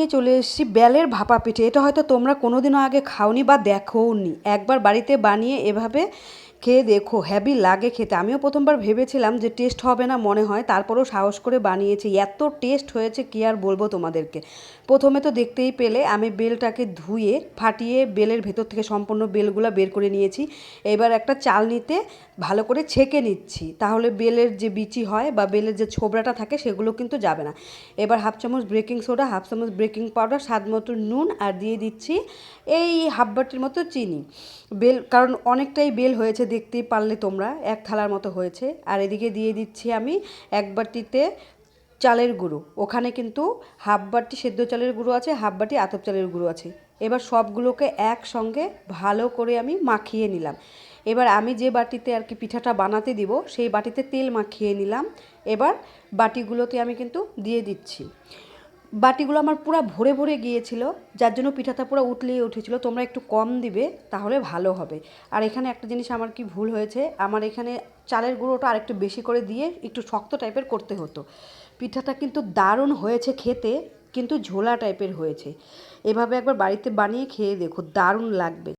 নিয়ে চলে এসেছি বেলের ভাপা পিঠে। এটা হয়তো তোমরা কোনোদিনও আগে খাওনি বা দেখোওনি। একবার বাড়িতে বানিয়ে এভাবে খেয়ে দেখো, হেভি লাগে খেতে। আমিও প্রথমবার ভেবেছিলাম যে টেস্ট হবে না মনে হয়, তারপরেও সাহস করে বানিয়েছি। এত টেস্ট হয়েছে কি আর বলবো তোমাদেরকে। প্রথমে তো দেখতেই পেলে আমি বেলটাকে ধুয়ে ফাটিয়ে বেলের ভেতর থেকে সম্পূর্ণ বেলগুলো বের করে নিয়েছি। এবার একটা চালনিতে ভালো করে ছেঁকে নিচ্ছি, তাহলে বেলের যে বিচি হয় বা বেলের যে ছোবড়াটা থাকে সেগুলো কিন্তু যাবে না। এবার হাফ চামচ বেকিং সোডা, হাফ চামচ বেকিং পাউডার, স্বাদ মতো নুন, আর দিয়ে দিচ্ছি এই হাফ বাটির মতো চিনি। বেল, কারণ অনেকটাই বেল হয়েছে, দেখতেই পারলে তোমরা, এক থালার মতো হয়েছে। আর এদিকে দিয়ে দিচ্ছি আমি এক বাটিতে চালের গুঁড়ো। ওখানে কিন্তু হাফ বাটি সেদ্ধ চালের গুঁড়ো আছে, হাফ বাটি আতপ চালের গুঁড়ো আছে। এবার সবগুলোকে একসঙ্গে ভালো করে আমি মাখিয়ে নিলাম। এবার আমি যে বাটিতে আর কি পিঠাটা বানাতে দিব সেই বাটিতে তেল মাখিয়ে নিলাম। এবার বাটিগুলোতে আমি কিন্তু দিয়ে দিচ্ছি। বাটিগুলো আমার পুরো ভরে ভরে গিয়েছিল, যার জন্য পিঠাটা পুরো উতলিয়ে উঠেছিল। তোমরা একটু কম দিবে, তাহলে ভালো হবে। আর এখানে একটা জিনিস আমার কি ভুল হয়েছে, আমার এখানে চালের গুঁড়োটা আরেকটু বেশি করে দিয়ে একটু শক্ত টাইপের করতে হতো। পিঠাটা কিন্তু দারুণ হয়েছে খেতে, কিন্তু ঝোলা টাইপের হয়েছে। এভাবে একবার বাড়িতে বানিয়ে খেয়ে দেখো, দারুণ লাগবে।